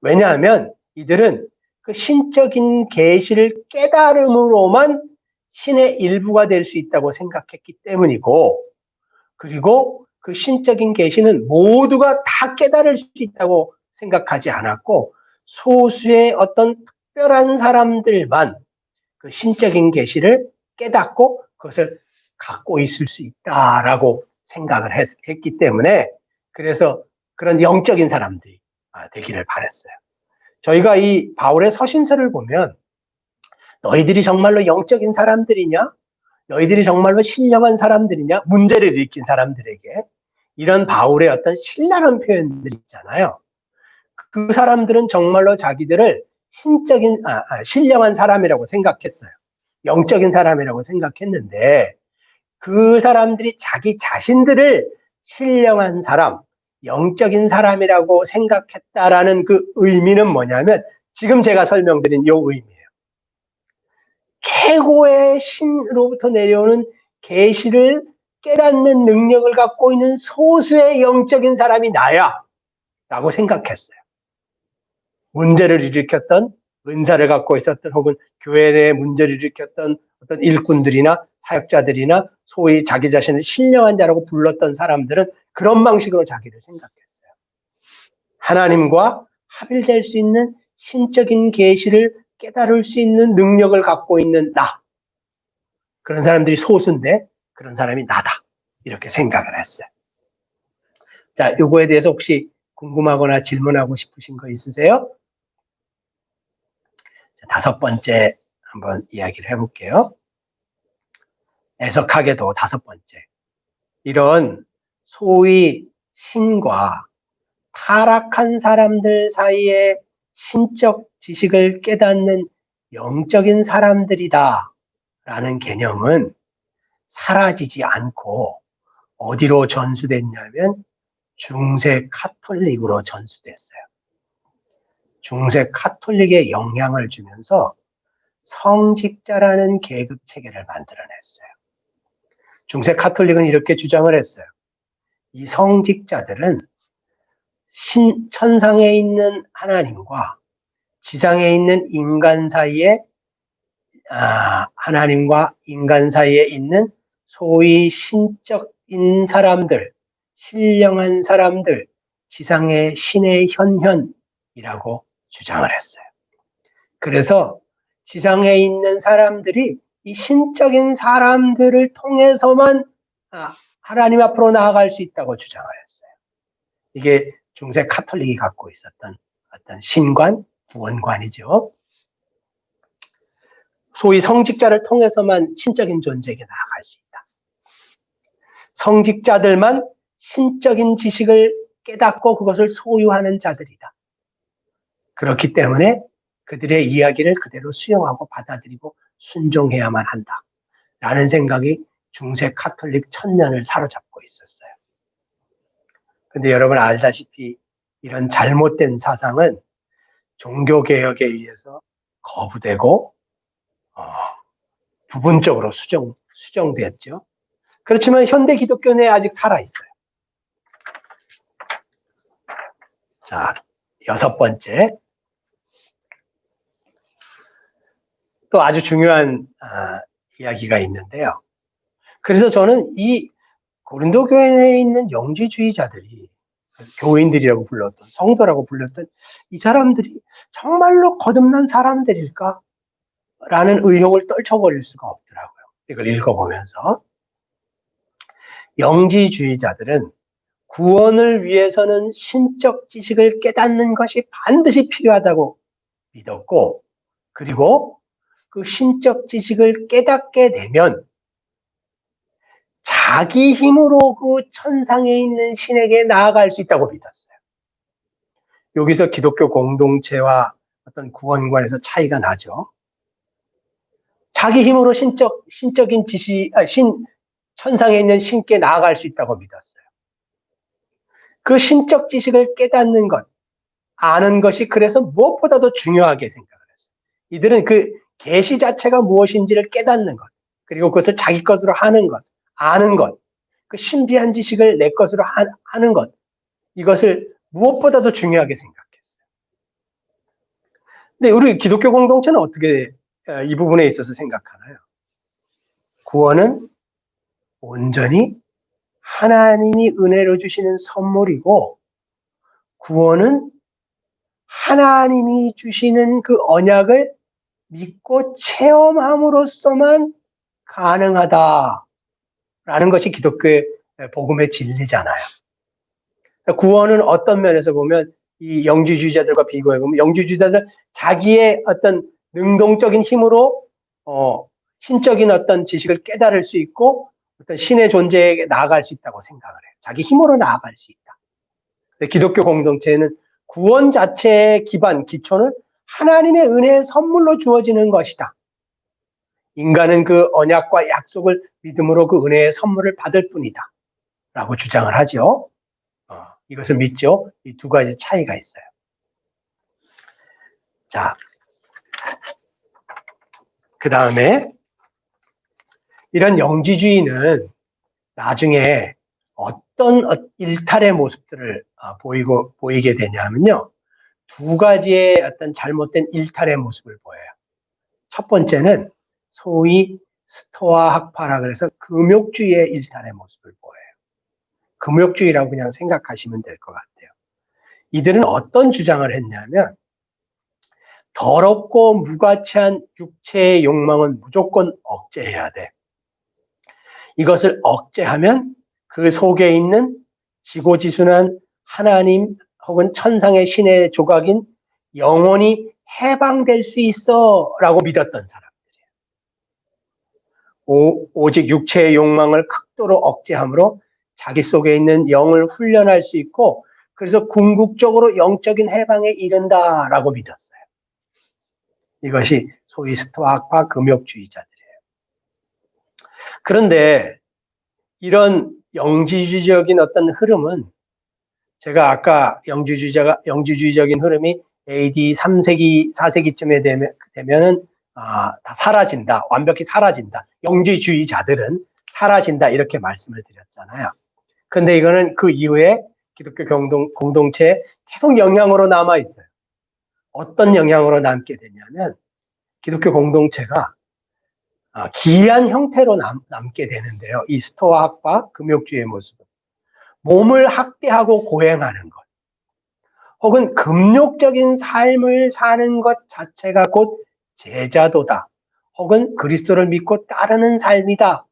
왜냐하면 이들은 그 신적인 계시를 깨달음으로만 신의 일부가 될 수 있다고 생각했기 때문이고 그리고 그 신적인 계시는 모두가 다 깨달을 수 있다고 생각하지 않았고 소수의 어떤 특별한 사람들만 그 신적인 계시를 깨닫고 그것을 갖고 있을 수 있다라고 생각을 했기 때문에 그래서 그런 영적인 사람들이 되기를 바랬어요. 저희가 이 바울의 서신서를 보면 너희들이 정말로 영적인 사람들이냐? 너희들이 정말로 신령한 사람들이냐? 문제를 일으킨 사람들에게 이런 바울의 어떤 신랄한 표현들이 있잖아요. 그 사람들은 정말로 자기들을 신령한 사람이라고 생각했어요. 영적인 사람이라고 생각했는데 그 사람들이 자기 자신들을 신령한 사람, 영적인 사람이라고 생각했다라는 그 의미는 뭐냐면 지금 제가 설명드린 이 의미예요. 최고의 신으로부터 내려오는 계시를 깨닫는 능력을 갖고 있는 소수의 영적인 사람이 나야 라고 생각했어요. 문제를 일으켰던 은사를 갖고 있었던 혹은 교회 내에 문제를 일으켰던 어떤 일꾼들이나 사역자들이나 소위 자기 자신을 신령한 자라고 불렀던 사람들은 그런 방식으로 자기를 생각했어요. 하나님과 합일될 수 있는 신적인 계시를 깨달을 수 있는 능력을 갖고 있는 나. 그런 사람들이 소수인데 그런 사람이 나다. 이렇게 생각을 했어요. 자, 요거에 대해서 혹시 궁금하거나 질문하고 싶으신 거 있으세요? 자, 5번째 한번 이야기를 해볼게요. 애석하게도 5번째. 이런 소위 신과 타락한 사람들 사이에 신적 지식을 깨닫는 영적인 사람들이다 라는 개념은 사라지지 않고 어디로 전수됐냐면 중세 카톨릭으로 전수됐어요. 중세 카톨릭에 영향을 주면서 성직자라는 계급 체계를 만들어냈어요. 중세 카톨릭은 이렇게 주장을 했어요. 이 성직자들은 천상에 있는 하나님과 지상에 있는 인간 사이에 하나님과 인간 사이에 있는 소위 신적인 사람들, 신령한 사람들, 지상의 신의 현현이라고 주장을 했어요. 그래서 지상에 있는 사람들이 이 신적인 사람들을 통해서만 하나님 앞으로 나아갈 수 있다고 주장을 했어요. 이게 중세 카톨릭이 갖고 있었던 어떤 신관, 구원관이죠. 소위 성직자를 통해서만 신적인 존재에게 나아갈 수 있다. 성직자들만 신적인 지식을 깨닫고 그것을 소유하는 자들이다. 그렇기 때문에 그들의 이야기를 그대로 수용하고 받아들이고 순종해야만 한다. 라는 생각이 중세 카톨릭 천년을 사로잡고 있었어요. 근데 여러분 알다시피 이런 잘못된 사상은 종교개혁에 의해서 거부되고 부분적으로 수정되었죠. 그렇지만 현대 기독교 내에 아직 살아있어요. 자, 6번째. 또 아주 중요한 이야기가 있는데요. 그래서 저는 이 고린도 교회에 있는 영지주의자들이 교인들이라고 불렀던 성도라고 불렸던 이 사람들이 정말로 거듭난 사람들일까? 라는 의혹을 떨쳐버릴 수가 없더라고요. 이걸 읽어보면서 영지주의자들은 구원을 위해서는 신적 지식을 깨닫는 것이 반드시 필요하다고 믿었고 그리고 그 신적 지식을 깨닫게 되면 자기 힘으로 그 천상에 있는 신에게 나아갈 수 있다고 믿었어요. 여기서 기독교 공동체와 어떤 구원관에서 차이가 나죠. 자기 힘으로 신적인 지식, 천상에 있는 신께 나아갈 수 있다고 믿었어요. 그 신적 지식을 깨닫는 것, 아는 것이 그래서 무엇보다도 중요하게 생각을 했어요. 이들은 그 계시 자체가 무엇인지를 깨닫는 것, 그리고 그것을 자기 것으로 하는 것, 아는 것, 그 신비한 지식을 내 것으로 하는 것, 이것을 무엇보다도 중요하게 생각했어요. 근데 우리 기독교 공동체는 어떻게 이 부분에 있어서 생각하나요? 구원은 온전히 하나님이 은혜로 주시는 선물이고 구원은 하나님이 주시는 그 언약을 믿고 체험함으로써만 가능하다라는 것이 기독교의 복음의 진리잖아요. 구원은 어떤 면에서 보면 이 영지주의자들과 비교해 보면 영지주의자들 자기의 어떤 능동적인 힘으로 신적인 어떤 지식을 깨달을 수 있고 어떤 신의 존재에 나아갈 수 있다고 생각을 해요. 자기 힘으로 나아갈 수 있다. 근데 기독교 공동체는 구원 자체의 기반, 기초는 하나님의 은혜의 선물로 주어지는 것이다. 인간은 그 언약과 약속을 믿음으로 그 은혜의 선물을 받을 뿐이다. 라고 주장을 하죠. 이것을 믿죠. 이 두 가지 차이가 있어요. 자, 그 다음에 이런 영지주의는 나중에 어떤 일탈의 모습들을 보이게 되냐면요. 두 가지의 어떤 잘못된 일탈의 모습을 보여요. 첫 번째는 소위 스토아 학파라 그래서 금욕주의의 일탈의 모습을 보여요. 금욕주의라고 그냥 생각하시면 될 것 같아요. 이들은 어떤 주장을 했냐면 더럽고 무가치한 육체의 욕망은 무조건 억제해야 돼. 이것을 억제하면 그 속에 있는 지고지순한 하나님 혹은 천상의 신의 조각인 영혼이 해방될 수 있어 라고 믿었던 사람들이에요. 오직 육체의 욕망을 극도로 억제함으로 자기 속에 있는 영을 훈련할 수 있고 그래서 궁극적으로 영적인 해방에 이른다라고 믿었어요. 이것이 소위 스토아학파 금욕주의자들이에요. 그런데 이런 영지주의적인 어떤 흐름은 제가 아까 영지주의적인 흐름이 AD 3세기, 4세기쯤에 되면은 다 사라진다. 완벽히 사라진다. 영지주의자들은 사라진다. 이렇게 말씀을 드렸잖아요. 근데 이거는 그 이후에 기독교 공동체에 계속 영향으로 남아 있어요. 어떤 영향으로 남게 되냐면 기독교 공동체가 기이한 형태로 남게 되는데요. 이 스토아학파 금욕주의의 모습은 몸을 학대하고 고행하는 것 혹은 금욕적인 삶을 사는 것 자체가 곧 제자도다 혹은 그리스도를 믿고 따르는 삶이다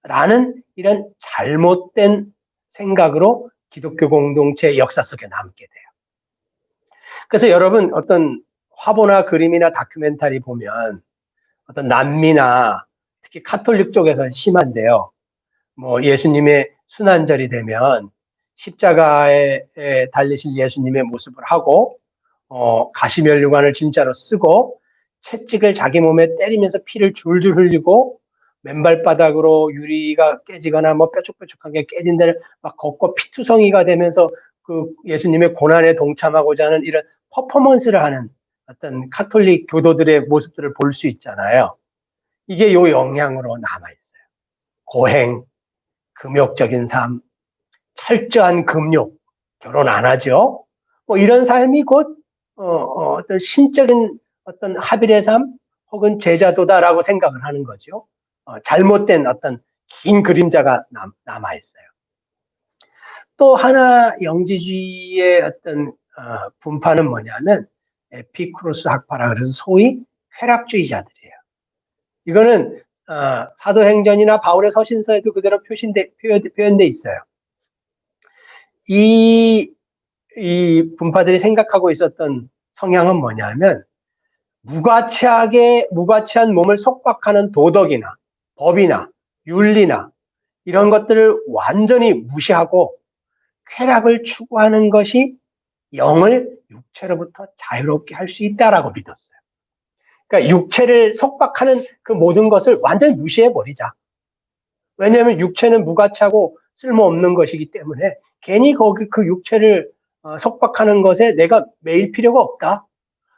라는 이런 잘못된 생각으로 기독교 공동체의 역사 속에 남게 돼요. 그래서 여러분 어떤 화보나 그림이나 다큐멘터리 보면 어떤 남미나 특히 카톨릭 쪽에서 심한데요. 뭐 예수님의 순환절이 되면 십자가에 달리실 예수님의 모습을 하고 가시면류관을 진짜로 쓰고 채찍을 자기 몸에 때리면서 피를 줄줄 흘리고 맨발바닥으로 유리가 깨지거나 뭐 뾰족뾰족하게 깨진 데를 막 걷고 피투성이가 되면서 그 예수님의 고난에 동참하고자 하는 이런 퍼포먼스를 하는 어떤 카톨릭 교도들의 모습들을 볼 수 있잖아요. 이게 요 영향으로 남아있어요. 고행, 금욕적인 삶, 철저한 금욕, 결혼 안 하죠. 뭐 이런 삶이 곧 어떤 신적인 어떤 합일의 삶 혹은 제자도다라고 생각을 하는 거죠. 잘못된 어떤 긴 그림자가 남아 있어요. 또 하나 영지주의의 어떤 분파는 뭐냐면 에피쿠로스 학파라 그래서 소위 쾌락주의자들이에요. 이거는 사도행전이나 바울의 서신서에도 그대로 표현돼 있어요. 이 분파들이 생각하고 있었던 성향은 뭐냐면 무가치한 몸을 속박하는 도덕이나 법이나 윤리나 이런 것들을 완전히 무시하고 쾌락을 추구하는 것이 영을 육체로부터 자유롭게 할 수 있다라고 믿었어요. 그러니까 육체를 속박하는 그 모든 것을 완전히 무시해버리자. 왜냐하면 육체는 무가치하고 쓸모없는 것이기 때문에 괜히 거기 그 육체를 속박하는 것에 내가 매일 필요가 없다.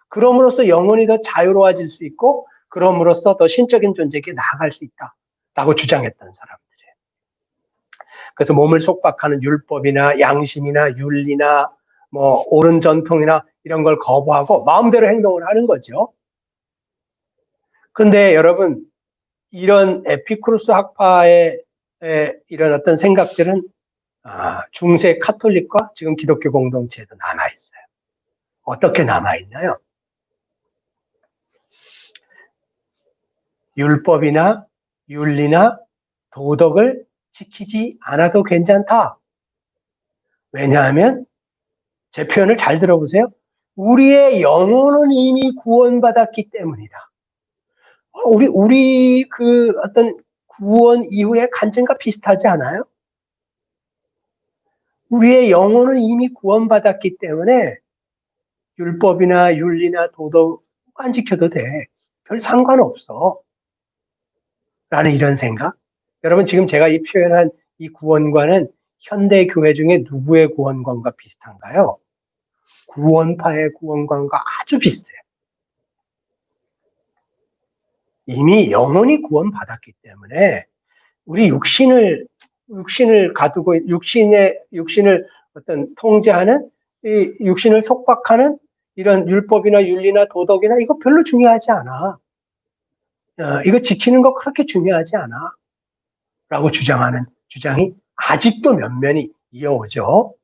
그럼으로써 영혼이 더 자유로워질 수 있고 그럼으로써 더 신적인 존재에게 나아갈 수 있다라고 주장했던 사람들이에요. 그래서 몸을 속박하는 율법이나 양심이나 윤리나 뭐 옳은 전통이나 이런 걸 거부하고 마음대로 행동을 하는 거죠. 근데 여러분 이런 에피쿠로스 학파의 이런 어떤 생각들은 중세 카톨릭과 지금 기독교 공동체에도 남아 있어요. 어떻게 남아있나요? 율법이나 윤리나 도덕을 지키지 않아도 괜찮다. 왜냐하면 제 표현을 잘 들어보세요. 우리의 영혼은 이미 구원받았기 때문이다. 우리 그 어떤 구원 이후의 간증과 비슷하지 않아요? 우리의 영혼은 이미 구원받았기 때문에 율법이나 윤리나 도덕 안 지켜도 돼. 별 상관없어. 라는 이런 생각. 여러분 지금 제가 이 표현한 이 구원관은 현대 교회 중에 누구의 구원관과 비슷한가요? 구원파의 구원관과 아주 비슷해요. 이미 영혼이 구원받았기 때문에 우리 육신을 가두고 육신을 어떤 통제하는 이 육신을 속박하는 이런 율법이나 윤리나 도덕이나 이거 별로 중요하지 않아. 이거 지키는 거 그렇게 중요하지 않아. 라고 주장하는 주장이 아직도 면면이 이어오죠.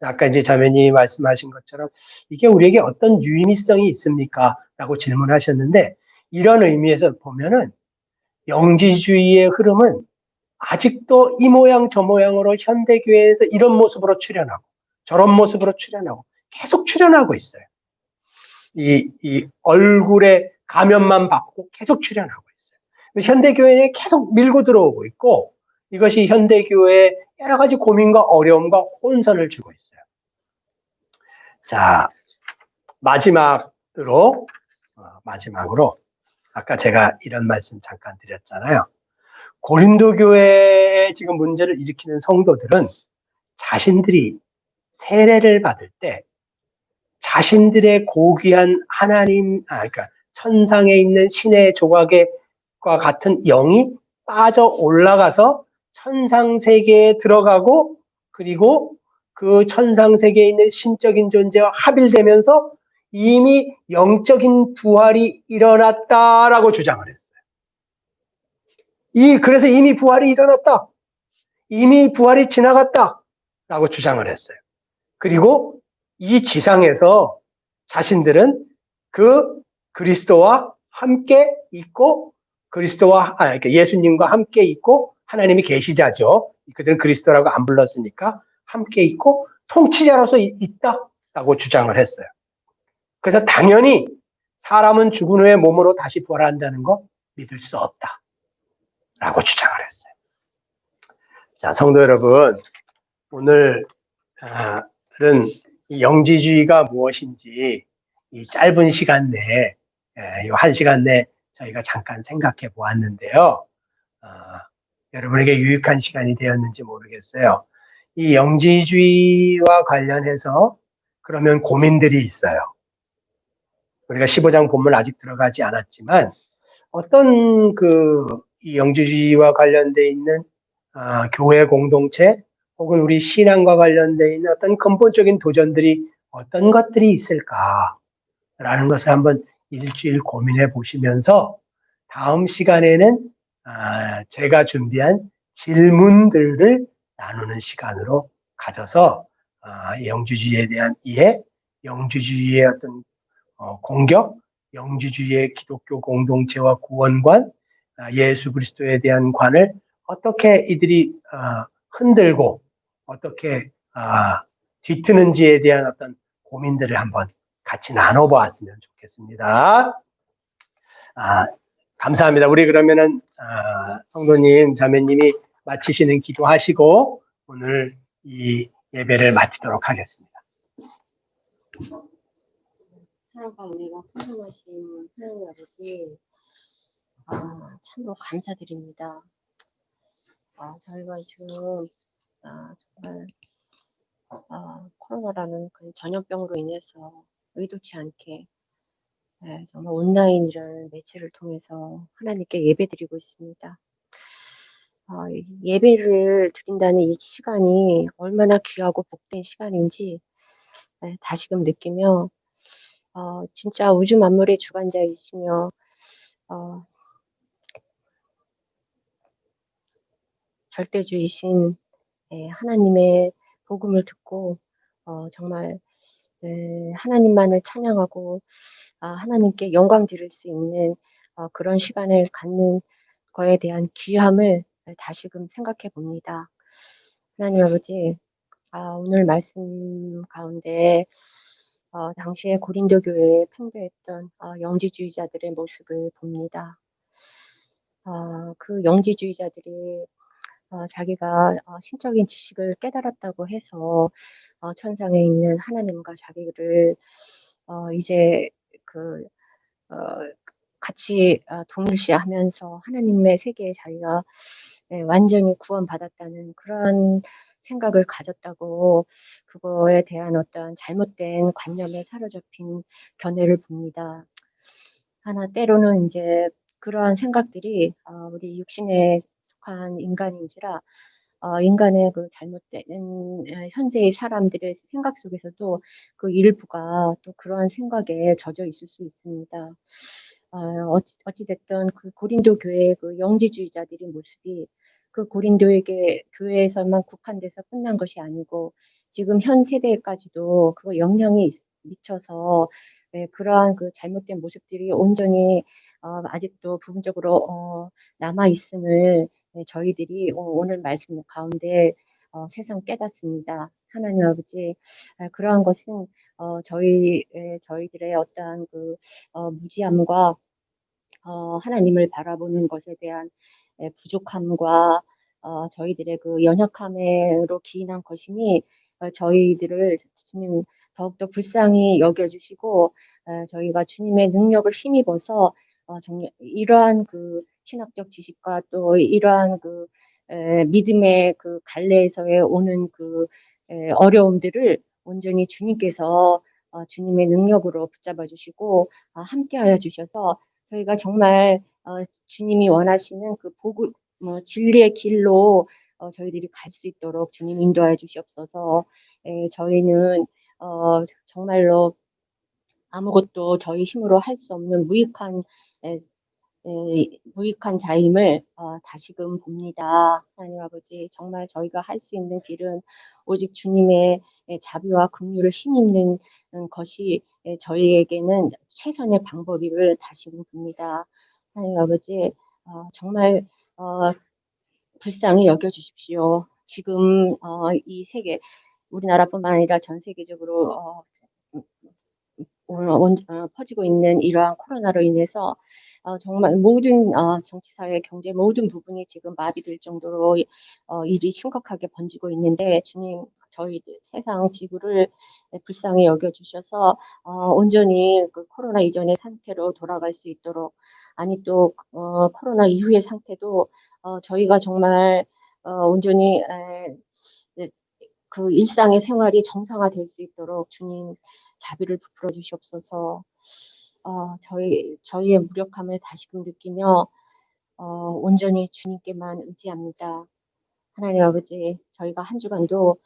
아까 이제 자매님이 말씀하신 것처럼 이게 우리에게 어떤 유의미성이 있습니까? 라고 질문하셨는데 이런 의미에서 보면은 영지주의의 흐름은 아직도 이 모양 저 모양으로 현대교회에서 이런 모습으로 출현하고 저런 모습으로 출현하고 계속 출현하고 있어요. 이 얼굴에 가면만 받고 계속 출현하고 있어요. 현대교회에 계속 밀고 들어오고 있고 이것이 현대교회에 여러 가지 고민과 어려움과 혼선을 주고 있어요. 자, 마지막으로 아까 제가 이런 말씀 잠깐 드렸잖아요. 고린도 교회에 지금 문제를 일으키는 성도들은 자신들이 세례를 받을 때 자신들의 고귀한 그러니까 천상에 있는 신의 조각과 같은 영이 빠져 올라가서 천상 세계에 들어가고 그리고 그 천상 세계에 있는 신적인 존재와 합일되면서 이미 영적인 부활이 일어났다라고 주장을 했어요. 그래서 이미 부활이 일어났다. 이미 부활이 지나갔다라고 주장을 했어요. 그리고 이 지상에서 자신들은 그 그리스도와 함께 있고 그러니까 예수님과 함께 있고 하나님이 계시자죠. 그들은 그리스도라고 안 불렀으니까 함께 있고 통치자로서 있다라고 주장을 했어요. 그래서 당연히 사람은 죽은 후에 몸으로 다시 부활한다는 거 믿을 수 없다라고 주장을 했어요. 자, 성도 여러분, 오늘은 이 영지주의가 무엇인지 이 짧은 시간 내에, 이 1시간 내에 저희가 잠깐 생각해 보았는데요. 여러분에게 유익한 시간이 되었는지 모르겠어요. 이 영지주의와 관련해서 그러면 고민들이 있어요. 우리가 15장 본문 아직 들어가지 않았지만 어떤 이 영지주의와 관련돼 있는 교회 공동체 혹은 우리 신앙과 관련돼 있는 어떤 근본적인 도전들이 어떤 것들이 있을까라는 것을 한번 일주일 고민해 보시면서 다음 시간에는 제가 준비한 질문들을 나누는 시간으로 가져서 영주주의에 대한 이해, 영주주의의 어떤 공격, 영주주의의 기독교 공동체와 구원관, 예수 그리스도에 대한 관을 어떻게 이들이 흔들고 어떻게 뒤트는지에 대한 어떤 고민들을 한번 같이 나눠보았으면 좋겠습니다. 감사합니다. 우리 그러면은 성도님, 자매님이 마치시는 기도하시고 오늘 이 예배를 마치도록 하겠습니다. 사랑과 은혜가 풍성하신 하나님 아버지, 참으로 감사드립니다. 저희가 지금 정말 코로나라는 그 전염병으로 인해서 의도치 않게 정말 온라인이라는 매체를 통해서 하나님께 예배드리고 있습니다. 이 예배를 드린다는 이 시간이 얼마나 귀하고 복된 시간인지 다시금 느끼며 진짜 우주 만물의 주관자이시며 절대주이신 하나님의 복음을 듣고 정말 하나님만을 찬양하고 하나님께 영광 드릴 수 있는 그런 시간을 갖는 거에 대한 귀함을 다시금 생각해 봅니다. 하나님 아버지, 오늘 말씀 가운데 당시에 고린도 교회에 팽배했던 영지주의자들의 모습을 봅니다. 그 영지주의자들이 자기가 신적인 지식을 깨달았다고 해서 천상에 있는 하나님과 자기를 이제 그 어 같이 동일시하면서 하나님의 세계에 자기가 완전히 구원받았다는 그런 생각을 가졌다고 그거에 대한 어떤 잘못된 관념에 사로잡힌 견해를 봅니다. 때로는 이제 그러한 생각들이 우리 육신에 속한 인간인지라 인간의 그 잘못된 현재의 사람들의 생각 속에서도 그 일부가 또 그러한 생각에 젖어 있을 수 있습니다. 어찌 됐든 그 고린도 교회의 그 영지주의자들의 모습이 그 고린도에게 교회에서만 국한돼서 끝난 것이 아니고 지금 현 세대까지도 그 영향이 미쳐서 그러한 그 잘못된 모습들이 온전히 아직도 부분적으로 남아 있음을 저희들이 오늘 말씀 가운데 새삼 깨닫습니다. 하나님 아버지, 그러한 것은 저희들의 어떠한 그 무지함과 하나님을 바라보는 것에 대한 부족함과 저희들의 그 연약함으로 기인한 것이니 저희들을 주님 더욱더 불쌍히 여겨주시고 저희가 주님의 능력을 힘입어서 이러한 그 신학적 지식과 또 이러한 그 믿음의 그 갈래에서의 오는 그 어려움들을 온전히 주님께서 주님의 능력으로 붙잡아 주시고 함께하여 주셔서 저희가 정말 주님이 원하시는 그 복을 진리의 길로 저희들이 갈 수 있도록 주님 인도하여 주시옵소서. 저희는 정말로 아무것도 저희 힘으로 할 수 없는 에, 무익한 자임을 다시금 봅니다. 하나님 아버지, 정말 저희가 할 수 있는 길은 오직 주님의 자비와 긍휼을 힘입는 것이 저희에게는 최선의 방법임을 다시금 봅니다. 하나님 아버지, 정말 불쌍히 여겨주십시오. 지금 이 세계, 우리나라뿐만 아니라 전 세계적으로 퍼지고 있는 이러한 코로나로 인해서 정말 모든 정치, 사회, 경제 모든 부분이 지금 마비될 정도로 일이 심각하게 번지고 있는데 주님 저희들 세상 지구를 불쌍히 여겨주셔서 온전히 그 코로나 이전의 상태로 돌아갈 수 있도록 아니 또 코로나 이후의 상태도 저희가 정말 온전히 네, 그 일상의 생활이 정상화될 수 있도록 주님 자비를 베풀어 주시옵소서. 저희의 무력함을 다시금 느끼며 온전히 주님께만 의지합니다. 하나님 아버지, 저희가 한 주간도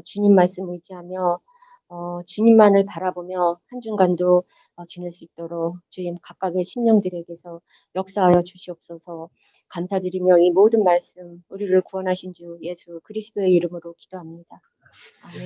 주님 말씀 의지하며 주님만을 바라보며 한 주간도 지낼 수 있도록 주님 각각의 심령들에게서 역사하여 주시옵소서. 감사드리며 이 모든 말씀 우리를 구원하신 주 예수 그리스도의 이름으로 기도합니다. 아멘.